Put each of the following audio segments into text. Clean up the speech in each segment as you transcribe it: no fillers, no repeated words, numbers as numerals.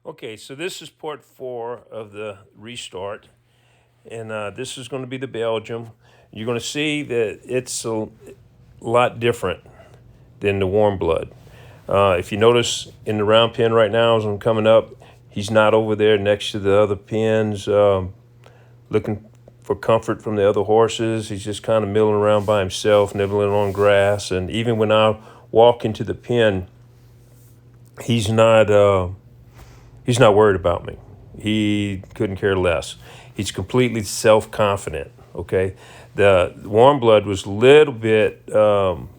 Okay, so this is part 4 of the restart, and this is going to be the Belgium. You're going to see that it's a lot different than the warm blood. If you notice in the round pen right now, as I'm coming up, he's not over there next to the other pens looking for comfort from the other horses. He's just kind of milling around by himself, nibbling on grass. And even when I walk into the pen, he's not. He's not worried about me. He couldn't care less. He's completely self-confident. Okay, the warm blood was a little bit didn't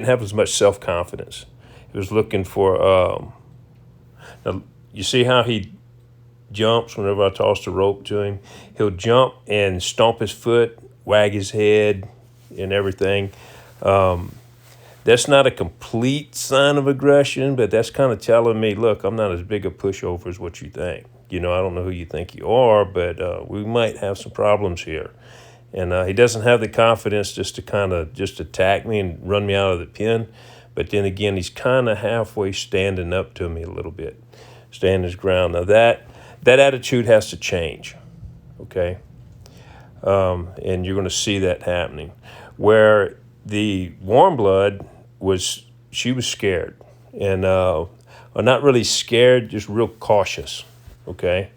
have as much self-confidence. He was looking for. Now, you see how he jumps whenever I toss the rope to him. He'll jump and stomp his foot, wag his head, and everything. That's not a complete sign of aggression, but that's kind of telling me, look, I'm not as big a pushover as what you think. I don't know who you think you are, but we might have some problems here. And he doesn't have the confidence just to kind of just attack me and run me out of the pen. But then again, he's kind of halfway standing up to me a little bit, standing his ground. Now that attitude has to change, okay? And you're going to see that happening. Where the warm blood she was scared, and not really scared, just real cautious. Okay,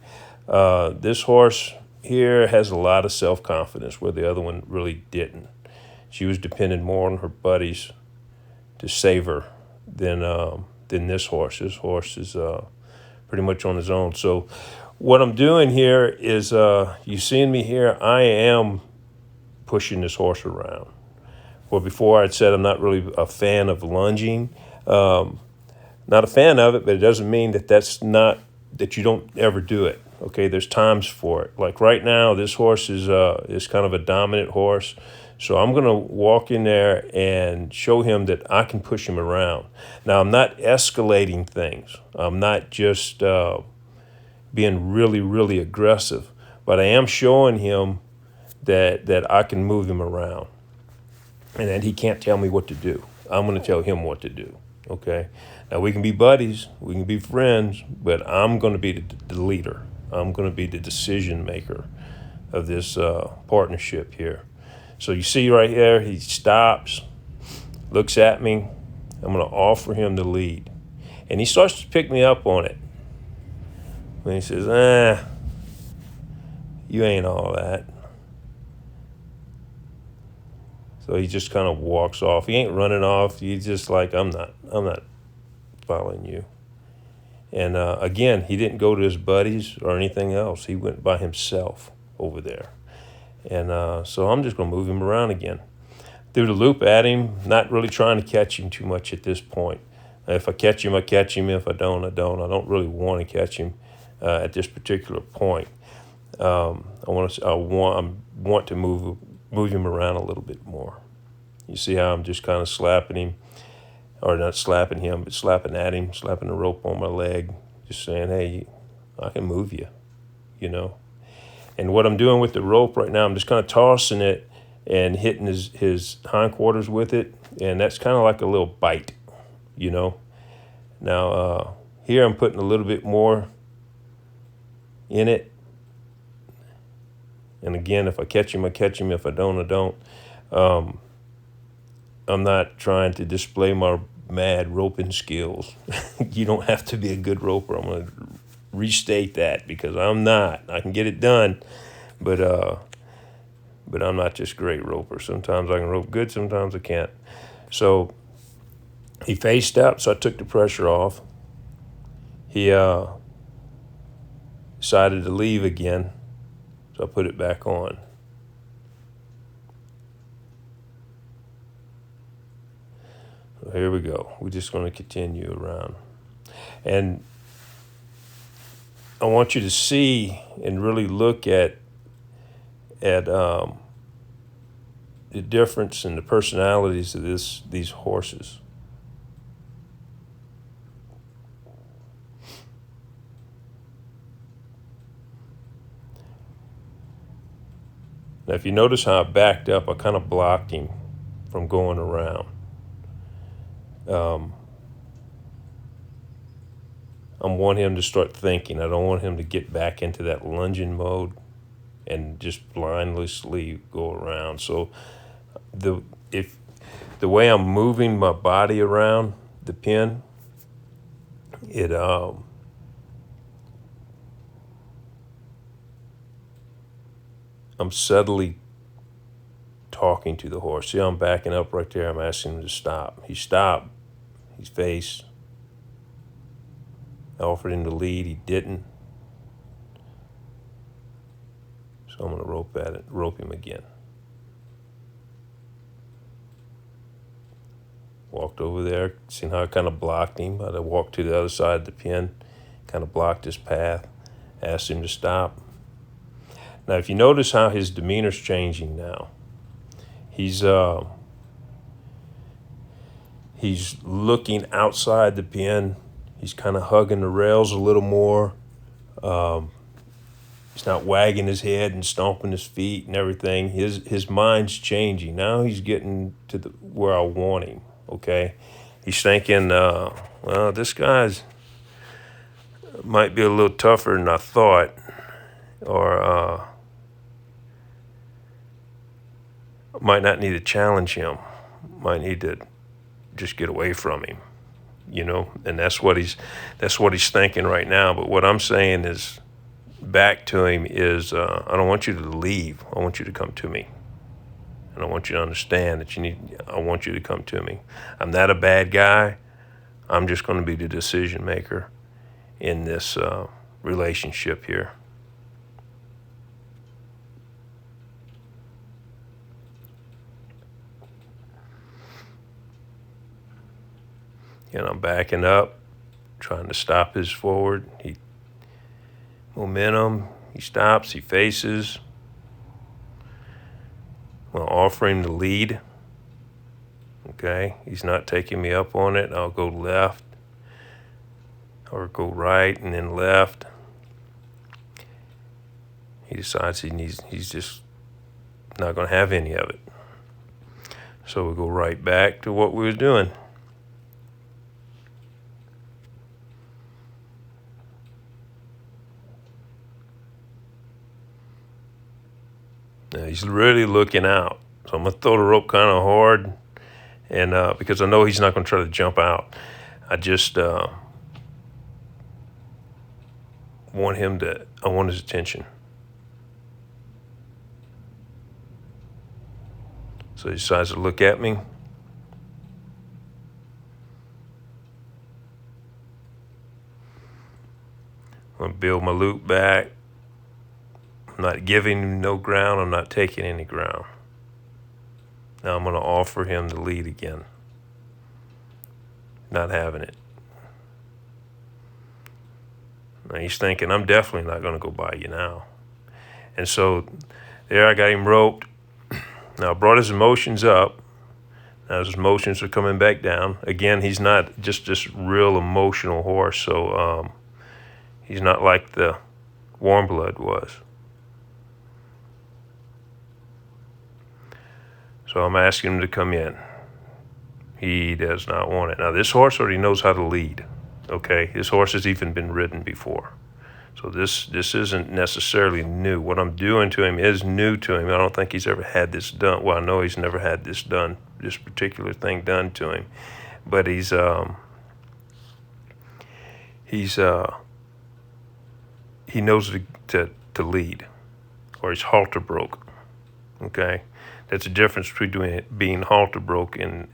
this horse here has a lot of self confidence, where the other one really didn't. She was depending more on her buddies to save her than this horse. This horse is pretty much on his own. So what I'm doing here is, you seeing me here, I am pushing this horse around. Well, before I'd said I'm not really a fan of lunging. Not a fan of it, but it doesn't mean that you don't ever do it. Okay, there's times for it. Like right now, this horse is kind of a dominant horse. So I'm going to walk in there and show him that I can push him around. Now, I'm not escalating things. I'm not just being really, really aggressive, but I am showing him that I can move him around, and that he can't tell me what to do. I'm going to tell him what to do. Okay. Now we can be buddies, we can be friends, but I'm going to be the leader. I'm going to be the decision maker of this partnership here. So you see right here, he stops, looks at me. I'm going to offer him the lead, and he starts to pick me up on it. And he says, you ain't all that. So he just kind of walks off. He ain't running off. He's just like, I'm not following you. And again, he didn't go to his buddies or anything else. He went by himself over there. And so I'm just going to move him around again. Threw the loop at him, not really trying to catch him too much at this point. If I catch him, I catch him. If I don't, I don't. I don't really want to catch him at this particular point. I want to move him around a little bit more. You see how I'm just kind of slapping him, or not slapping him, but slapping at him, slapping the rope on my leg, just saying, hey, I can move you, you know. And what I'm doing with the rope right now, I'm just kind of tossing it and hitting his hindquarters with it, and that's kind of like a little bite, you know. Now, here I'm putting a little bit more in it. And again, if I catch him, I catch him. If I don't, I don't. I'm not trying to display my mad roping skills. You don't have to be a good roper. I'm going to restate that, because I'm not. I can get it done, but I'm not just a great roper. Sometimes I can rope good, sometimes I can't. So he faced up, so I took the pressure off. He decided to leave again, so I put it back on. So here we go. We're just going to continue around. And I want you to see and really look at the difference in the personalities of these horses. Now, if you notice how I backed up, I kind of blocked him from going around. I want him to start thinking. I don't want him to get back into that lunging mode and just blindlessly go around. So if the way I'm moving my body around the pin, I'm subtly talking to the horse. See, I'm backing up right there. I'm asking him to stop. He stopped. He faced. I offered him to lead. He didn't. So I'm going to rope him again. Walked over there. Seen how I kind of blocked him. I walked to the other side of the pen, kind of blocked his path. Asked him to stop. Now, if you notice how his demeanor's changing now, he's looking outside the pen. He's kind of hugging the rails a little more. He's not wagging his head and stomping his feet and everything. His mind's changing. Now he's getting to where I want him, okay? He's thinking, well, this guy's might be a little tougher than I thought, or might not need to challenge him. Might need to just get away from him, and that's what he's thinking right now. But what I'm saying is back to him is, I don't want you to leave. I want you to come to me. And I want you to understand that I want you to come to me. I'm not a bad guy. I'm just going to be the decision maker in this relationship here. And I'm backing up, trying to stop his forward. Momentum, he stops, he faces. I'll offer him the lead. Okay, he's not taking me up on it. I'll go left or go right and then left. He decides he's just not going to have any of it. So we go right back to what we were doing. Now he's really looking out. So I'm going to throw the rope kind of hard, and because I know he's not going to try to jump out. I just want his attention. So he decides to look at me. I'm going to build my loop back. I'm not giving him no ground. I'm not taking any ground. Now I'm going to offer him the lead again. Not having it. Now he's thinking, I'm definitely not going to go by you now. And so there I got him roped. Now I brought his emotions up. Now his emotions are coming back down. Again, he's not just this real emotional horse. So he's not like the Warm Blood was. So I'm asking him to come in. He does not want it. Now this horse already knows how to lead. Okay, his horse has even been ridden before. So this isn't necessarily new. What I'm doing to him is new to him. I don't think he's ever had this done. Well, I know he's never had this particular thing done to him. But he knows to lead, or he's halter broke. Okay, that's the difference between being halter broke and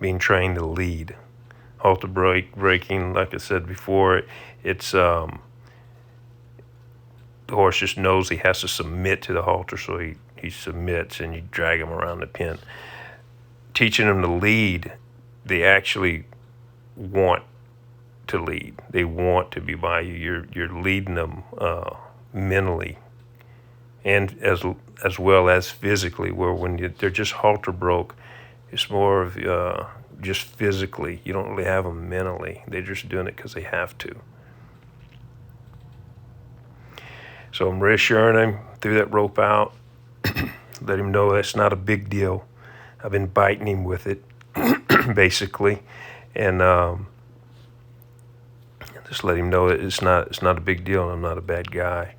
being trained to lead. Halter breaking, like I said before, it's the horse just knows he has to submit to the halter, so he submits and you drag him around the pen. Teaching him to lead, they actually want to lead. They want to be by you. You're leading them mentally, and as well as physically. Where when they're just halter broke, it's more of just physically. You don't really have them mentally. They're just doing it because they have to. So I'm reassuring him, threw that rope out, let him know that's not a big deal. I've been biting him with it, basically, and Just let him know that it's not a big deal and I'm not a bad guy,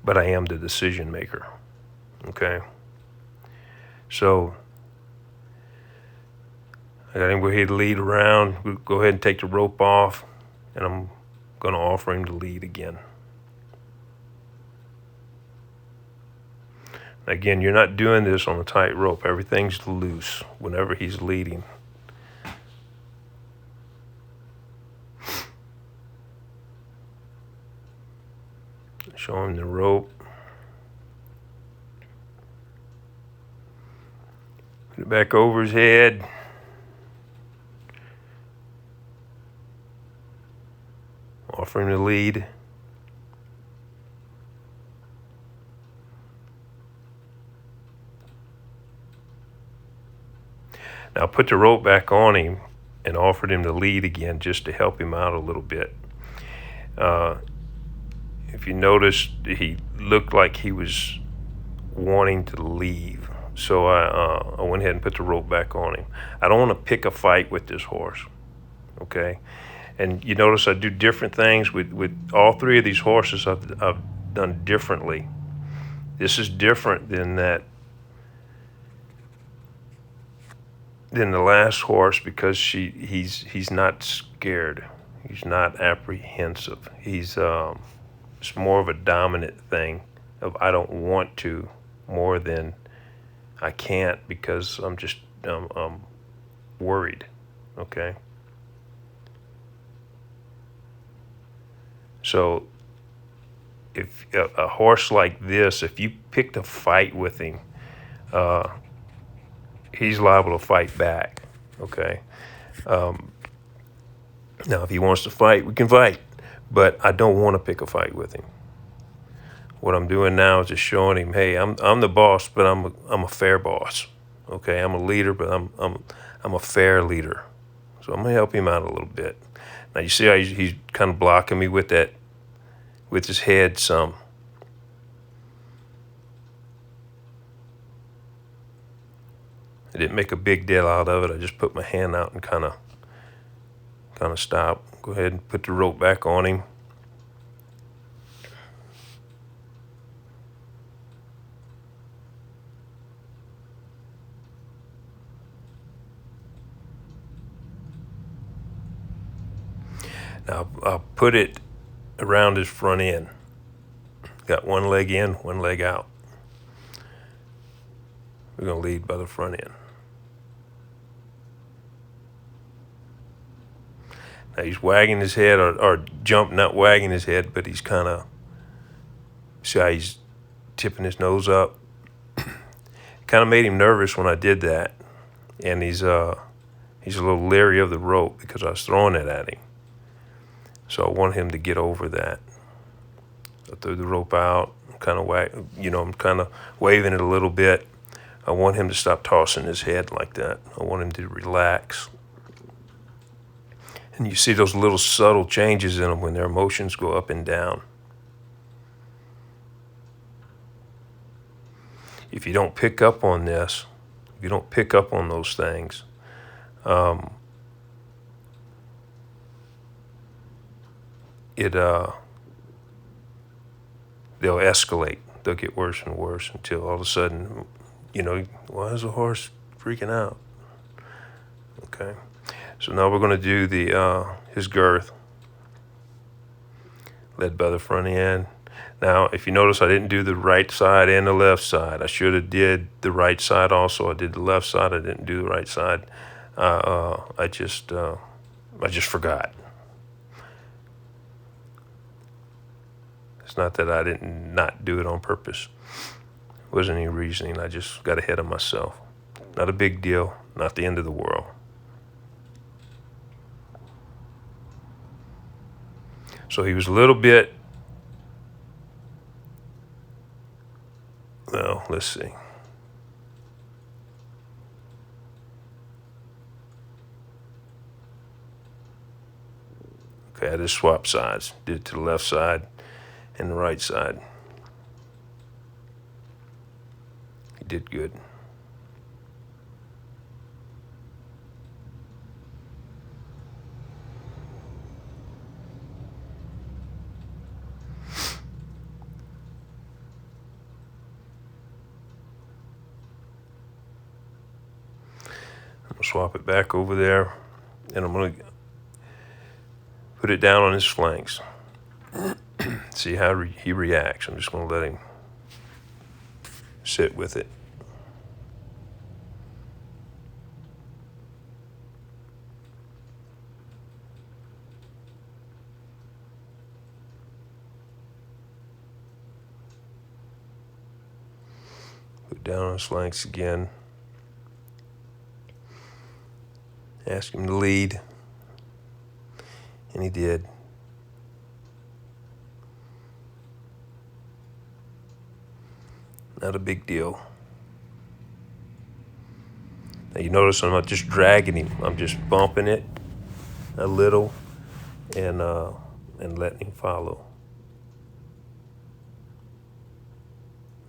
but I am the decision maker. Okay? So I got him go ahead and lead around. We'll go ahead and take the rope off, and I'm going to offer him to lead again. Again, you're not doing this on a tight rope. Everything's loose whenever he's leading. Show him the rope. Put it back over his head. Offer him the lead. Now put the rope back on him and offered him the lead again just to help him out a little bit. If you noticed, he looked like he was wanting to leave. So I went ahead and put the rope back on him. I don't want to pick a fight with this horse, okay? And you notice I do different things with all three of these horses. I've done differently. This is different than the last horse because he's not scared. He's not apprehensive. It's more of a dominant thing of I don't want to more than I can't because I'm just worried. Okay. So if a horse like this, if you picked a fight with him, he's liable to fight back. Okay. Now, if he wants to fight, we can fight, but I don't want to pick a fight with him. What I'm doing now is just showing him, hey, I'm the boss, but I'm a fair boss. Okay, I'm a leader, but I'm a fair leader. So I'm gonna help him out a little bit. Now you see how he's kind of blocking me with his head some. I didn't make a big deal out of it. I just put my hand out and kind of stop. Go ahead and put the rope back on him. Now I'll put it around his front end. Got one leg in, one leg out. We're gonna lead by the front end. Now he's wagging his head or not wagging his head, but he's kind of, see how he's tipping his nose up? Kind of made him nervous when I did that. And he's a little leery of the rope because I was throwing it at him. So I want him to get over that. I threw the rope out, I'm kind of waving it a little bit. I want him to stop tossing his head like that. I want him to relax. And you see those little subtle changes in them when their emotions go up and down. If you don't pick up on this, if you don't pick up on those things, they'll escalate. They'll get worse and worse until all of a sudden, why is the horse freaking out? Okay. So now we're going to do his girth, led by the front end. Now, if you notice, I didn't do the right side and the left side. I should have did the right side also. I did the left side. I didn't do the right side. I just forgot. It's not that I didn't not do it on purpose. It wasn't any reasoning. I just got ahead of myself. Not a big deal. Not the end of the world. So he was a little bit, well, let's see. Okay, I just swapped sides. Did it to the left side and the right side. He did good. swap it back over there, and I'm going to put it down on his flanks. See how he reacts. I'm just going to let him sit with it. Put down on his flanks again. Ask him to lead. And he did. Not a big deal. Now you notice I'm not just dragging him. I'm just bumping it a little and letting him follow.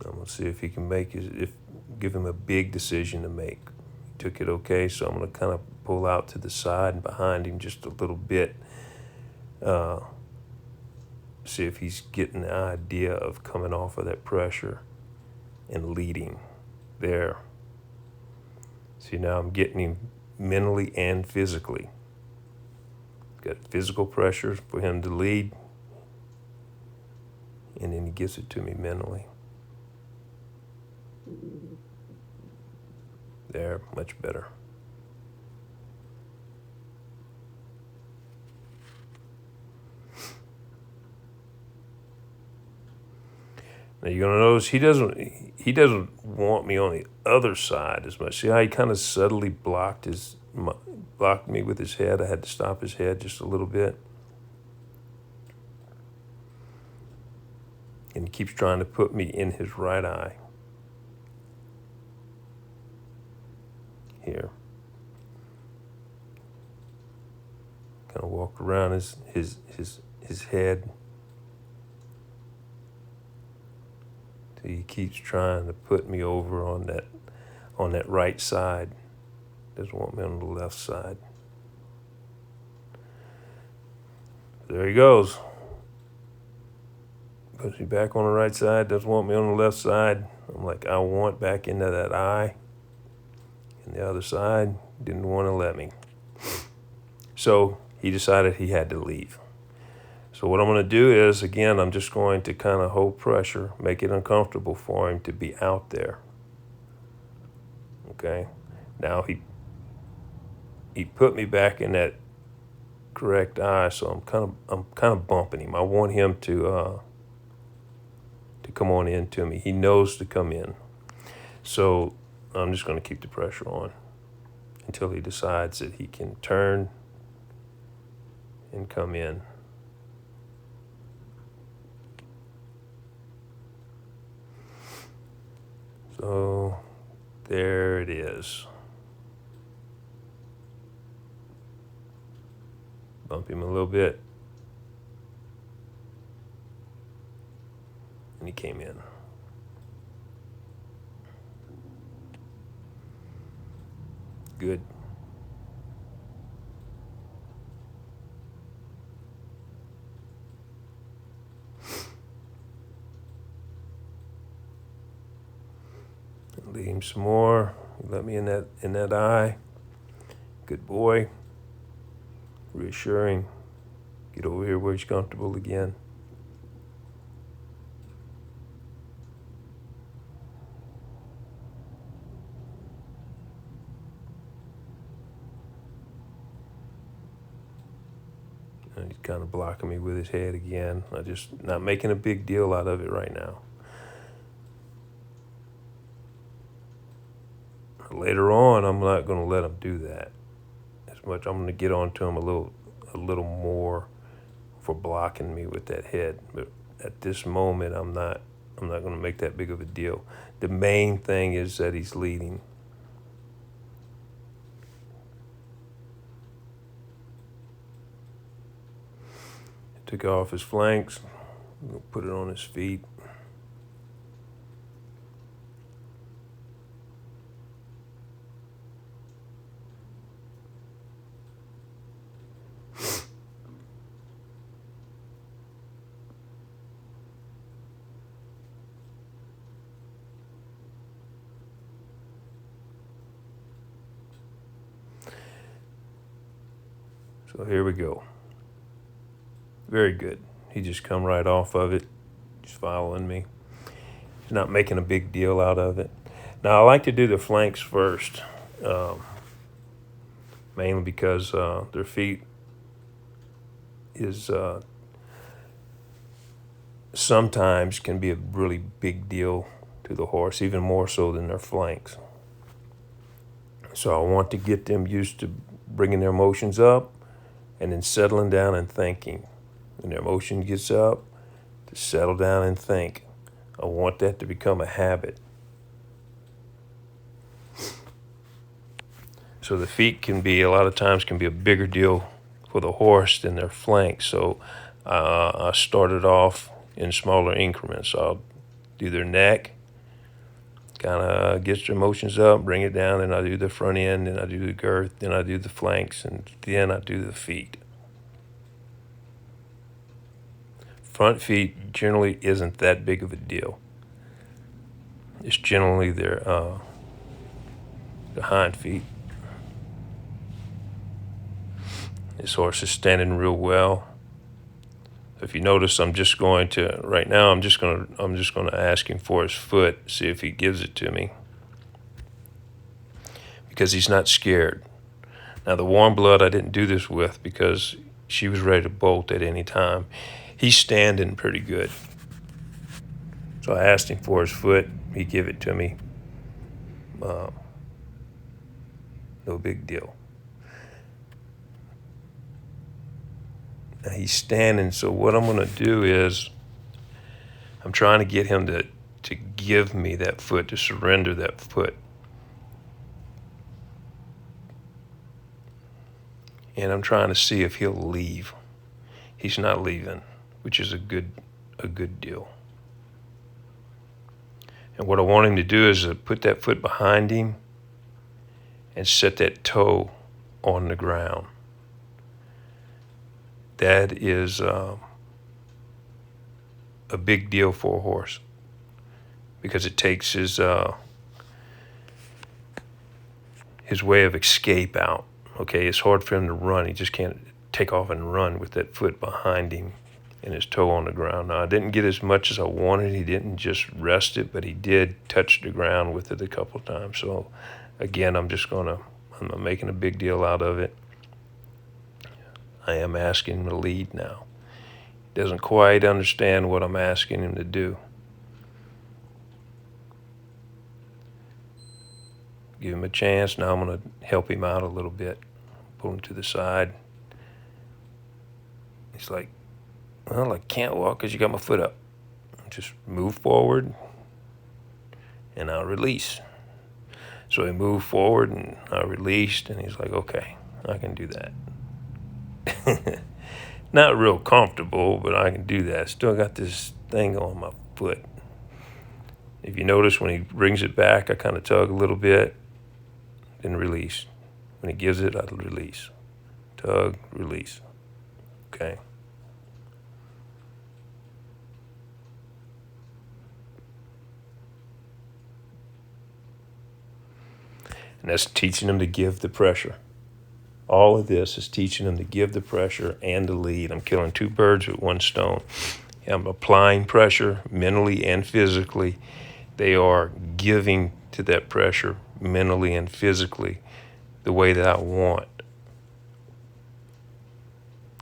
I'm gonna see if he can give him a big decision to make. He took it okay, so I'm gonna kind of pull out to the side and behind him just a little bit. See if he's getting the idea of coming off of that pressure and leading there. See, now I'm getting him mentally and physically. Got physical pressure for him to lead, and then he gives it to me mentally. There, much better. Now you're gonna notice he doesn't want me on the other side as much. See how he kind of subtly blocked me with his head. I had to stop his head just a little bit. And he keeps trying to put me in his right eye. Here. Kind of walk around his head. He keeps trying to put me over on that right side. Doesn't want me on the left side. There he goes. Puts me back on the right side. Doesn't want me on the left side. I'm like, I want back into that eye. And the other side didn't want to let me. So he decided he had to leave. So what I'm going to do is, again, I'm just going to kind of hold pressure, make it uncomfortable for him to be out there. Okay? Now he put me back in that correct eye, so I'm kind of bumping him. I want him to come on in to me. He knows to come in. So I'm just going to keep the pressure on until he decides that he can turn and come in. So there it is. Bump him a little bit. And he came in. Good. Lead him some more. Let me in that eye. Good boy. Reassuring. Get over here where he's comfortable again. And he's kind of blocking me with his head again. I'm just not making a big deal out of it right now. Later on, I'm not going to let him do that as much. I'm going to get on to him a little more for blocking me with that head. But at this moment, I'm not going to make that big of a deal. The main thing is that he's leading. Took off his flanks, put it on his feet. So here we go. Very good. He just come right off of it, just following me. He's not making a big deal out of it. Now I like to do the flanks first, mainly because their feet is sometimes can be a really big deal to the horse, even more so than their flanks. So I want to get them used to bringing their emotions up and then settling down and thinking. When their emotion gets up, to settle down and think. I want that to become a habit. So the feet can be, a lot of times, can be a bigger deal for the horse than their flanks. So I started off in smaller increments. I'll do their neck, kind of gets their emotions up, bring it down, then I do the front end, then I do the girth, then I do the flanks, and then I do the feet. Front feet generally isn't that big of a deal. It's generally their the hind feet. This horse is standing real well. If you notice, I'm just going to ask him for his foot, see if he gives it to me, because he's not scared. Now the warm blood I didn't do this with because she was ready to bolt at any time. He's standing pretty good. So I asked him for his foot. He gave it to me. No big deal. Now he's standing, so what I'm going to do is I'm trying to get him to give me that foot, to surrender that foot. And I'm trying to see if he'll leave. He's not leaving, which is a good deal. And what I want him to do is put that foot behind him and set that toe on the ground. That is a big deal for a horse, because it takes his way of escape out. Okay, it's hard for him to run. He just can't take off and run with that foot behind him and his toe on the ground. Now, I didn't get as much as I wanted. He didn't just rest it, but he did touch the ground with it a couple times. So, again, I'm not making a big deal out of it. I am asking him to lead now. He doesn't quite understand what I'm asking him to do. Give him a chance. Now I'm going to help him out a little bit. Pull him to the side. He's like, well, I can't walk because you got my foot up. Just move forward, and I'll release. So he moved forward, and I released, and he's like, okay, I can do that. Not real comfortable, but I can do that. Still got this thing on my foot. If you notice, when he brings it back, I kind of tug a little bit, then release. When he gives it, I release. Tug, release. Okay. And that's teaching them to give the pressure. All of this is teaching them to give the pressure and to lead. I'm killing two birds with one stone. I'm applying pressure mentally and physically. They are giving to that pressure mentally and physically the way that I want.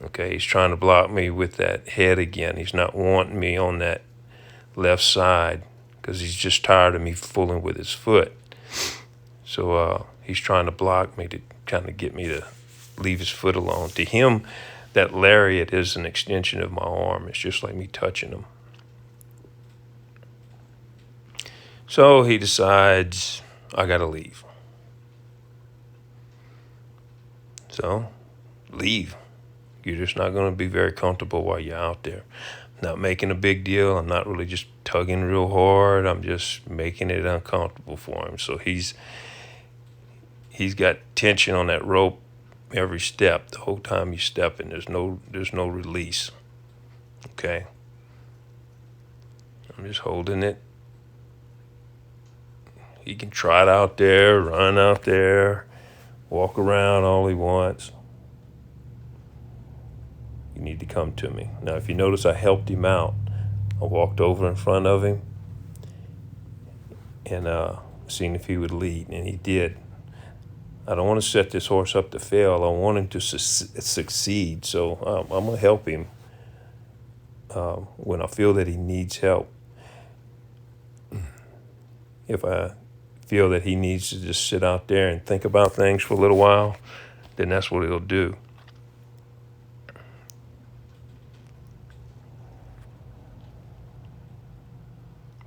Okay, he's trying to block me with that head again. He's not wanting me on that left side because he's just tired of me fooling with his foot. So he's trying to block me to kind of get me to leave his foot alone. To him, that lariat is an extension of my arm. It's just like me touching him. So he decides, I got to leave. So, leave. You're just not going to be very comfortable while you're out there. Not making a big deal. I'm not really just tugging real hard. I'm just making it uncomfortable for him. So he's got tension on that rope every step. The whole time he's stepping, there's no release. Okay? I'm just holding it. He can trot out there, run out there, walk around all he wants. You need to come to me. Now, if you notice, I helped him out. I walked over in front of him and seen if he would lead, and he did. I don't want to set this horse up to fail. I want him to succeed. So I'm going to help him when I feel that he needs help. If I feel that he needs to just sit out there and think about things for a little while, then that's what he'll do.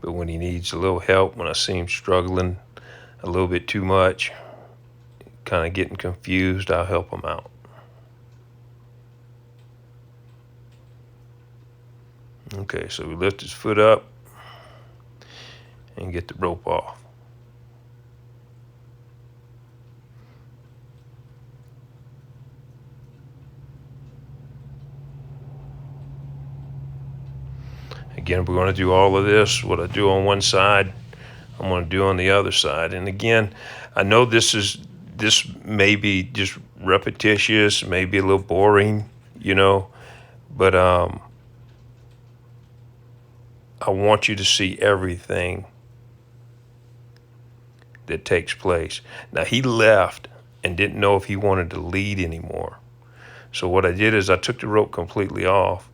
But when he needs a little help, when I see him struggling a little bit too much, kind of getting confused, I'll help him out. Okay, so we lift his foot up and get the rope off. Again, we're going to do all of this. What I do on one side, I'm going to do on the other side. And again, I know this may be just repetitious, maybe a little boring, but I want you to see everything that takes place. Now, he left and didn't know if he wanted to lead anymore. So what I did is I took the rope completely off,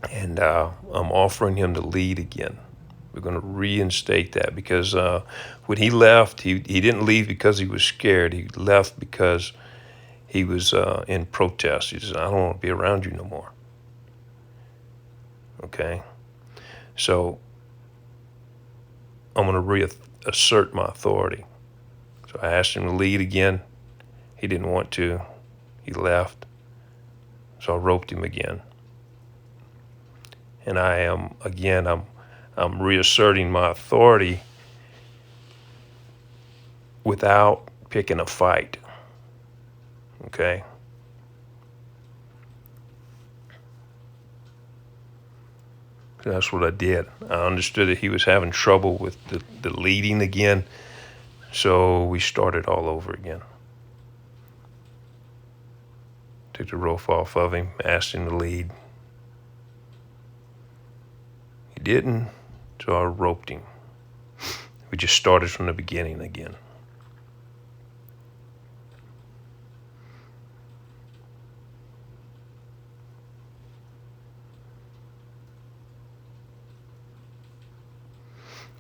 and I'm offering him to lead again. We're going to reinstate that because when he left, he didn't leave because he was scared. He left because he was in protest. He said, I don't want to be around you no more. Okay? So I'm going to reassert my authority. So I asked him to lead again. He didn't want to. He left. So I roped him again. And I'm reasserting my authority without picking a fight. Okay? That's what I did. I understood that he was having trouble with the leading again, so we started all over again. Took the rope off of him, asked him to lead. He didn't, so I roped him. We just started from the beginning again.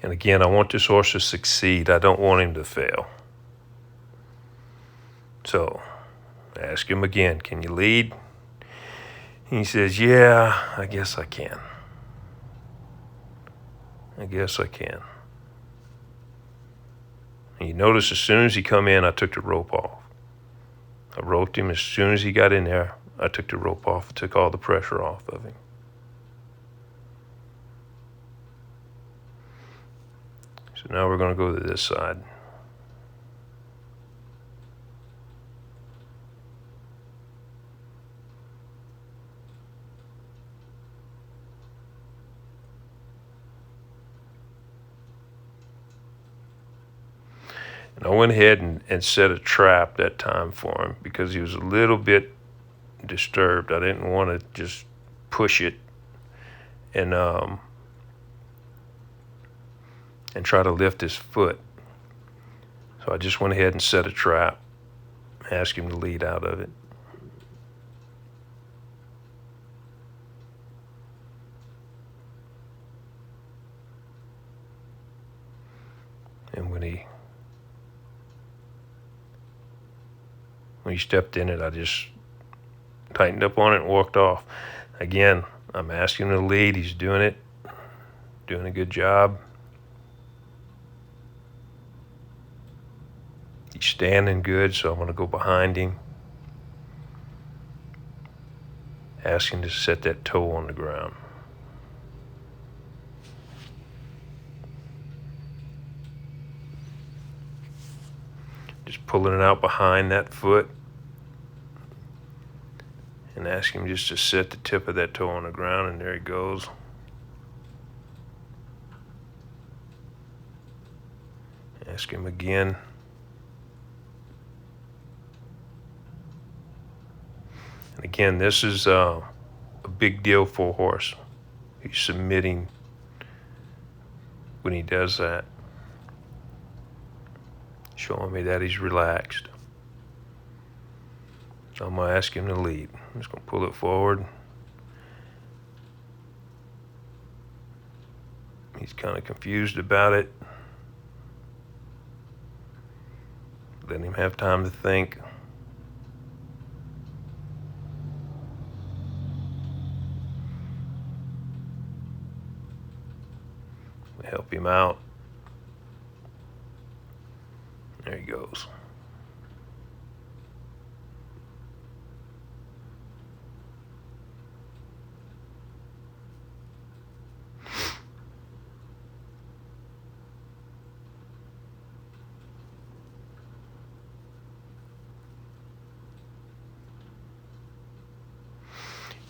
And again, I want this horse to succeed. I don't want him to fail. So I ask him again, can you lead? He says, yeah, I guess I can. I guess I can. And you notice as soon as he come in, I took the rope off. I roped him. As soon as he got in there, I took the rope off, took all the pressure off of him. So now we're going to go to this side. And I went ahead and set a trap that time for him because he was a little bit disturbed. I didn't want to just push it and try to lift his foot. So I just went ahead and set a trap, asked him to lead out of it. And when he stepped in it, I just tightened up on it and walked off. Again, I'm asking him to lead. He's doing it, doing a good job. He's standing good, so I'm going to go behind him. Ask him to set that toe on the ground. Just pulling it out behind that foot. And ask him just to set the tip of that toe on the ground, and there he goes. Ask him again. And again, this is a big deal for a horse. He's submitting when he does that, showing me that he's relaxed. So I'm going to ask him to lead. I'm just going to pull it forward. He's kind of confused about it. Letting him have time to think. We help him out. There he goes.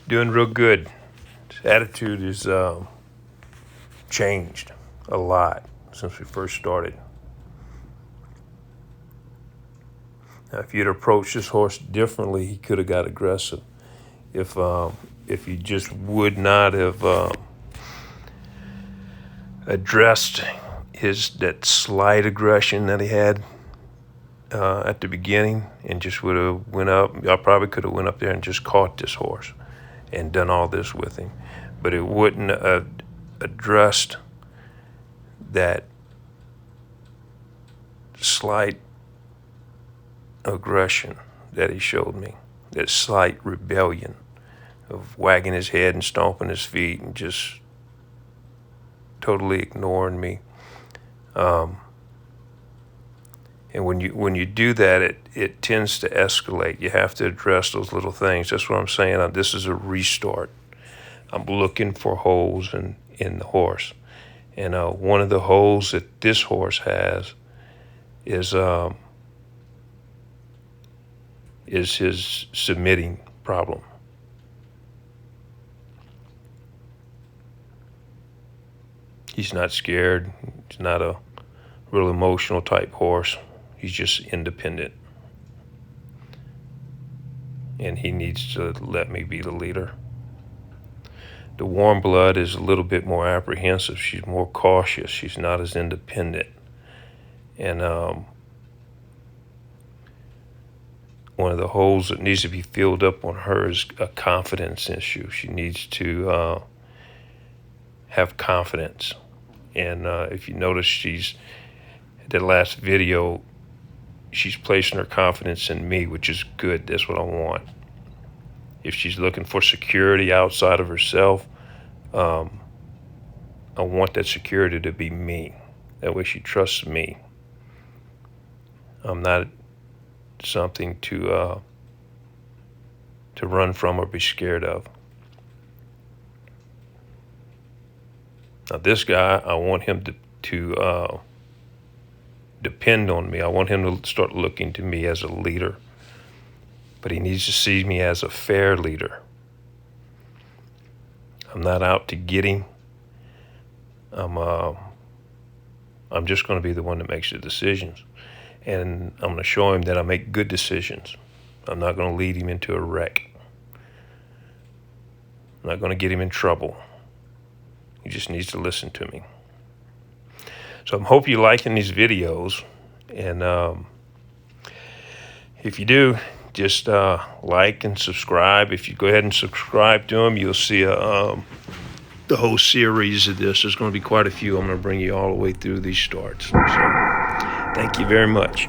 Doing real good. His attitude is changed a lot since we first started. Now, if you'd approached this horse differently, he could have got aggressive. If you just would not have addressed that slight aggression that he had at the beginning, and just would have went up, I probably could have went up there and just caught this horse and done all this with him. But it wouldn't have addressed that slight aggression that he showed me, that slight rebellion of wagging his head and stomping his feet and just totally ignoring me. And when you do that, it tends to escalate. You have to address those little things. That's what I'm saying. This is a restart. I'm looking for holes in the horse. And one of the holes that this horse has is his submitting problem. He's not scared. He's not a real emotional type horse. He's just independent. And he needs to let me be the leader. The warm blood is a little bit more apprehensive. She's more cautious. She's not as independent. And one of the holes that needs to be filled up on her is a confidence issue. She needs to have confidence. And if you notice, that last video, she's placing her confidence in me, which is good. That's what I want. If she's looking for security outside of herself, I want that security to be me. That way she trusts me. I'm not something to run from or be scared of. Now this guy, I want him to depend on me. I want him to start looking to me as a leader. But he needs to see me as a fair leader. I'm not out to get him. I'm just going to be the one that makes the decisions. And I'm going to show him that I make good decisions. I'm not going to lead him into a wreck. I'm not going to get him in trouble. He just needs to listen to me. So I hope you're liking these videos. And if you do, just like and subscribe. If you go ahead and subscribe to them, you'll see the whole series of this. There's going to be quite a few. I'm going to bring you all the way through these starts. So thank you very much.